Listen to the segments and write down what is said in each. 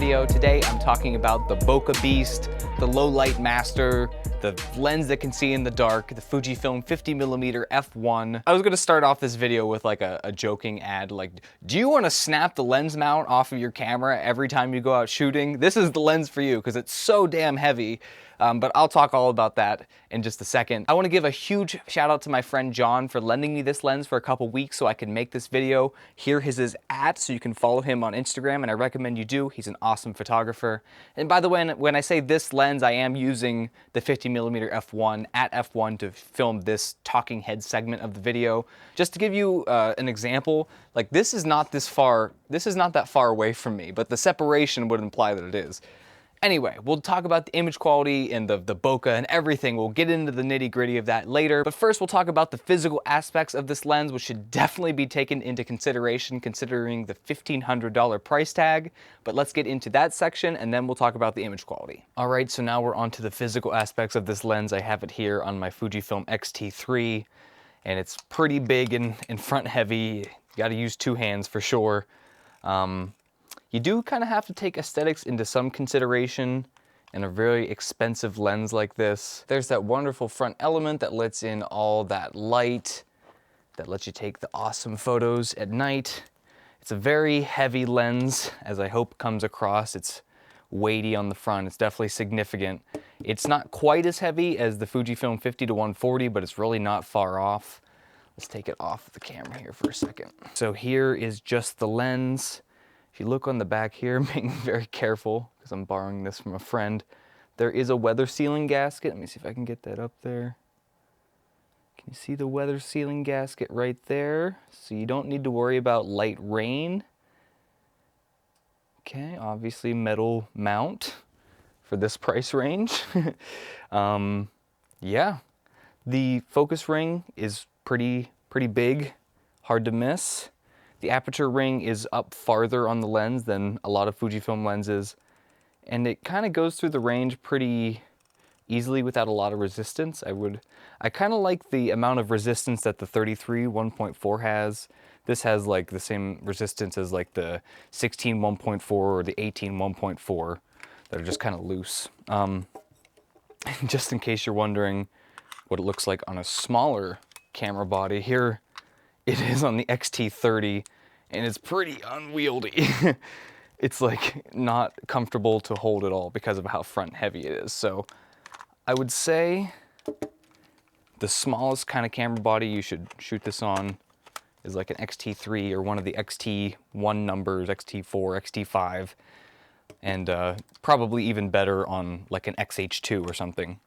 video. Today I'm talking about the bokeh beast, the low light master, the lens that can see in the dark, the Fujifilm 50mm f1. I was gonna start off this video with like a joking ad, like, do you wanna snap the lens mount off of your camera every time you go out shooting? This is the lens for you, because it's so damn heavy. But I'll talk all about that in just a second. I want to give a huge shout out to my friend John for lending me this lens for a couple weeks so I could make this video. Here is his @ so you can follow him on Instagram, and I recommend you do. He's an awesome photographer. And by the way, when I say this lens, I am using the 50mm f1 at f1 to film this talking head segment of the video. Just to give you an example, like this is not that far away from me, but the separation would imply that it is. Anyway, we'll talk about the image quality and the bokeh and everything. We'll get into the nitty-gritty of that later. But first, we'll talk about the physical aspects of this lens, which should definitely be taken into consideration considering the $1,500 price tag. But let's get into that section, and then we'll talk about the image quality. All right, so now we're on to the physical aspects of this lens. I have it here on my Fujifilm X-T3, and it's pretty big and front heavy. You gotta use two hands for sure. You do kind of have to take aesthetics into some consideration in a very expensive lens like this. There's that wonderful front element that lets in all that light, that lets you take the awesome photos at night. It's a very heavy lens, as I hope comes across. It's weighty on the front. It's definitely significant. It's not quite as heavy as the Fujifilm 50-140, but it's really not far off. Let's take it off the camera here for a second. So here is just the lens. If you look on the back here, being very careful, because I'm borrowing this from a friend, there is a weather sealing gasket. Let me see if I can get that up there. Can you see the weather sealing gasket right there? So you don't need to worry about light rain. Okay, obviously metal mount for this price range. Yeah, the focus ring is pretty big, hard to miss. The aperture ring is up farther on the lens than a lot of Fujifilm lenses, and it kind of goes through the range pretty easily without a lot of resistance. I kind of like the amount of resistance that the 33 1.4 has. This has like the same resistance as like the 16 1.4 or the 18 1.4 that are just kind of loose. Just in case you're wondering what it looks like on a smaller camera body, here it is on the X-T30, and it's pretty unwieldy. It's like not comfortable to hold at all because of how front heavy it is. So I would say the smallest kind of camera body you should shoot this on is like an X-T3 or one of the X-T1 numbers, X-T4, X-T5, and probably even better on like an XH2 or something.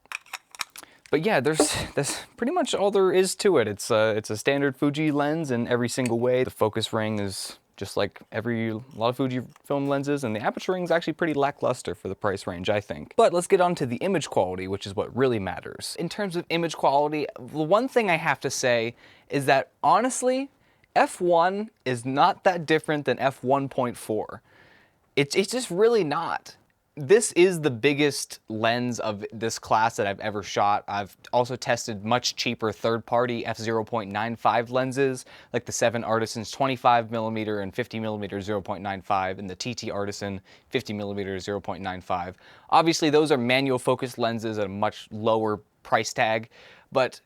But yeah, that's pretty much all there is to it. It's a standard Fuji lens in every single way. The focus ring is just like a lot of Fujifilm lenses, and the aperture ring is actually pretty lackluster for the price range, I think. But let's get on to the image quality, which is what really matters. In terms of image quality, the one thing I have to say is that honestly, f1 is not that different than f1.4. It's just really not. This is the biggest lens of this class that I've ever shot. I've also tested much cheaper third-party f0.95 lenses, like the 7 Artisans 25mm and 50mm 0.95, and the TT Artisan 50mm 0.95. Obviously, those are manual focus lenses at a much lower price tag, but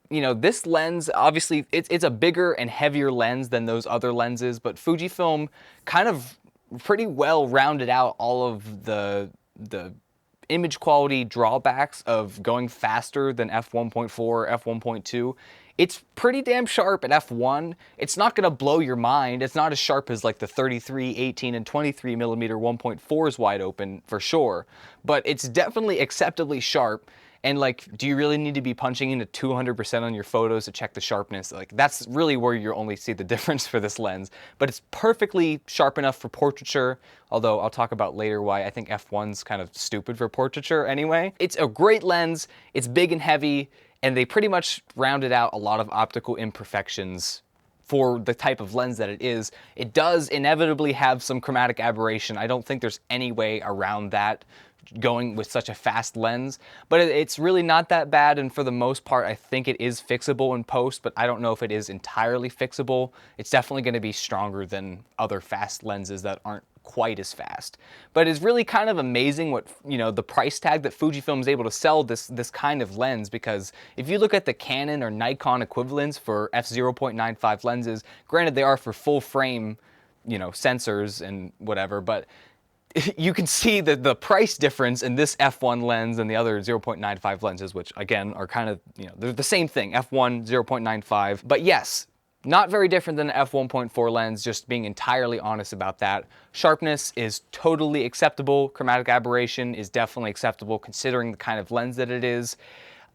you know, this lens, obviously, it's a bigger and heavier lens than those other lenses, but Fujifilm kind of pretty well rounded out all of the image quality drawbacks of going faster than f1.4 or f1.2. It's pretty damn sharp at f1. It's not gonna blow your mind. It's not as sharp as like the 33, 18, and 23mm 1.4s wide open for sure, but it's definitely acceptably sharp. And like, do you really need to be punching into 200% on your photos to check the sharpness? Like, that's really where you only see the difference for this lens. But it's perfectly sharp enough for portraiture, although I'll talk about later why I think f1's kind of stupid for portraiture anyway. It's a great lens, it's big and heavy, and they pretty much rounded out a lot of optical imperfections for the type of lens that it is. It does inevitably have some chromatic aberration. I don't think there's any way around that going with such a fast lens, but it's really not that bad, and for the most part I think it is fixable in post, but I don't know if it is entirely fixable. It's definitely going to be stronger than other fast lenses that aren't quite as fast. But it's really kind of amazing what, the price tag that Fujifilm is able to sell this kind of lens, because if you look at the Canon or Nikon equivalents for f/0.95 lenses, granted they are for full frame, sensors and whatever, but you can see the price difference in this f1 lens and the other 0.95 lenses, which again are kind of, they're the same thing, f1, 0.95. But yes, not very different than an f1.4 lens, just being entirely honest about that. Sharpness is totally acceptable. Chromatic aberration is definitely acceptable considering the kind of lens that it is.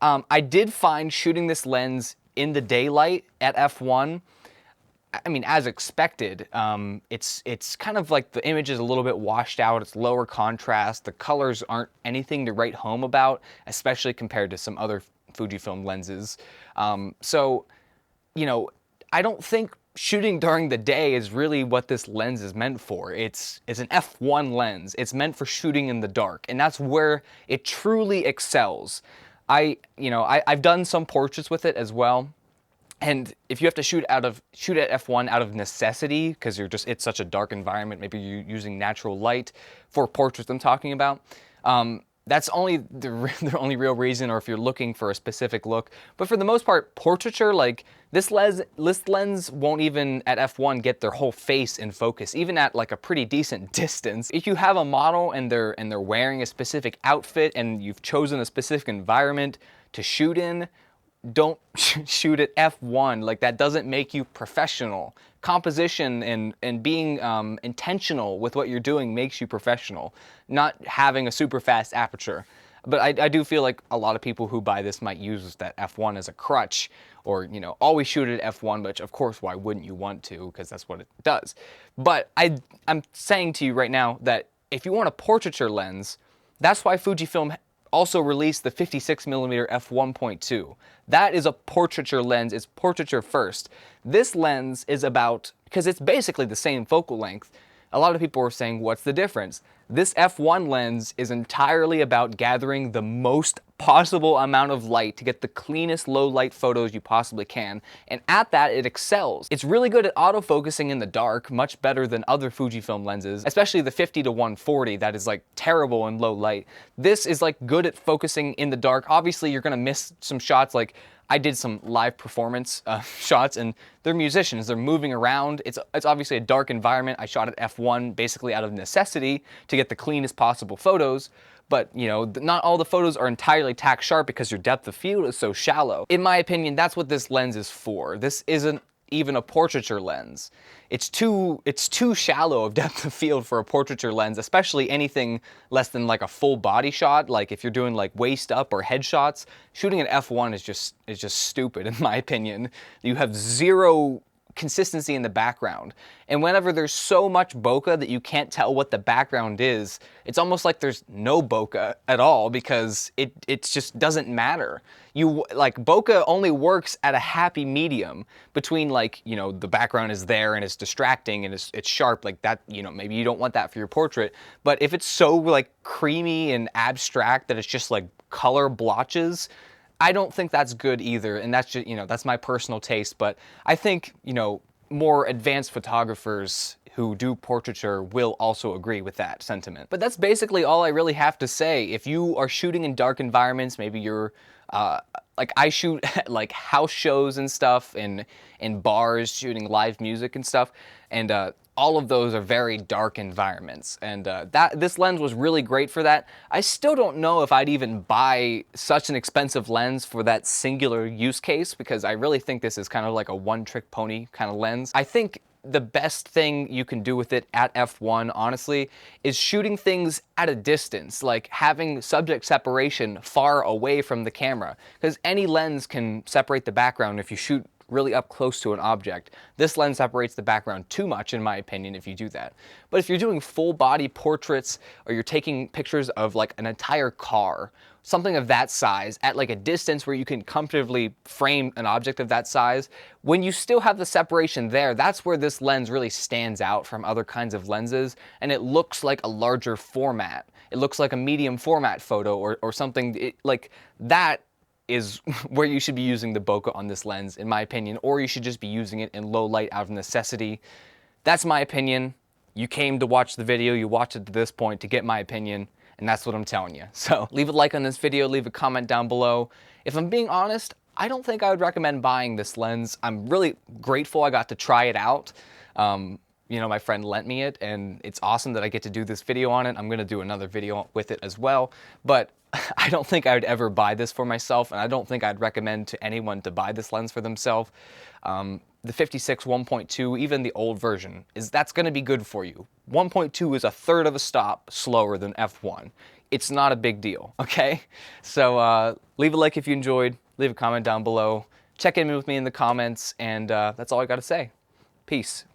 I did find shooting this lens in the daylight at f1, I mean, as expected, it's kind of like the image is a little bit washed out. It's lower contrast. The colors aren't anything to write home about, especially compared to some other Fujifilm lenses. So, I don't think shooting during the day is really what this lens is meant for. It's an f1 lens. It's meant for shooting in the dark, and that's where it truly excels. I've done some portraits with it as well. And if you have to shoot at f1 out of necessity, because it's such a dark environment, maybe you're using natural light for portraits I'm talking about, that's only the only real reason, or if you're looking for a specific look. But for the most part, portraiture, like this lens won't even at f1 get their whole face in focus, even at like a pretty decent distance. If you have a model and they're wearing a specific outfit and you've chosen a specific environment to shoot in, don't shoot at f1. Like, that doesn't make you professional. Composition and being intentional with what you're doing makes you professional, not having a super fast aperture. But I do feel like a lot of people who buy this might use that f1 as a crutch, or always shoot at f1, which of course, why wouldn't you want to, because that's what it does. But I'm saying to you right now that if you want a portraiture lens, that's why Fujifilm also released the 56mm f1.2. That is a portraiture lens. It's portraiture first. This lens is about, because it's basically the same focal length, a lot of people are saying, what's the difference? This f1 lens is entirely about gathering the most possible amount of light to get the cleanest low light photos you possibly can, and at that it excels. It's really good at autofocusing in the dark, much better than other Fujifilm lenses, especially the 50-140 that is like terrible in low light. This is like good at focusing in the dark. Obviously you're gonna miss some shots, like I did some live performance shots, and they're musicians, they're moving around. It's obviously a dark environment. I shot at f1 basically out of necessity to get the cleanest possible photos, but not all the photos are entirely tack sharp because your depth of field is so shallow. In my opinion, that's what this lens is for. This isn't even a portraiture lens. It's too shallow of depth of field for a portraiture lens, especially anything less than like a full body shot. Like if you're doing like waist up or headshots, shooting at f1 is just stupid in my opinion. You have zero consistency in the background, and whenever there's so much bokeh that you can't tell what the background is, it's almost like there's no bokeh at all, because it just doesn't matter. Bokeh only works at a happy medium between the background is there and it's distracting and it's sharp like that, maybe you don't want that for your portrait. But if it's so like creamy and abstract that it's just like color blotches, I don't think that's good either, and that's just, that's my personal taste. But I think, more advanced photographers who do portraiture will also agree with that sentiment. But that's basically all I really have to say. If you are shooting in dark environments, maybe you're, like I shoot at like house shows and stuff, in bars, shooting live music and stuff, and all of those are very dark environments, and this lens was really great for that. I still don't know if I'd even buy such an expensive lens for that singular use case, because I really think this is kind of like a one-trick pony kind of lens. I think the best thing you can do with it at f1, honestly, is shooting things at a distance, like having subject separation far away from the camera, because any lens can separate the background if you shoot really up close to an object. This lens separates the background too much, in my opinion, if you do that. But if you're doing full body portraits, or you're taking pictures of like an entire car, something of that size, at like a distance where you can comfortably frame an object of that size, when you still have the separation there, that's where this lens really stands out from other kinds of lenses, and it looks like a larger format. It looks like a medium format photo, or something like that is where you should be using the bokeh on this lens, in my opinion, or you should just be using it in low light out of necessity. That's my opinion. you came to watch the video, you watched it to this point to get my opinion, and that's what I'm telling you. So leave a like on this video, leave a comment down below. If I'm being honest, I don't think I would recommend buying this lens. I'm really grateful I got to try it out. You know, my friend lent me it, and it's awesome that I get to do this video on it. I'm gonna do another video with it as well, but I don't think I would ever buy this for myself, and I don't think I'd recommend to anyone to buy this lens for themselves. The 56 1.2, even the old version, that's gonna be good for you. 1.2 is a third of a stop slower than f1. It's not a big deal, okay? So leave a like if you enjoyed, leave a comment down below, check in with me in the comments, and that's all I gotta say. Peace.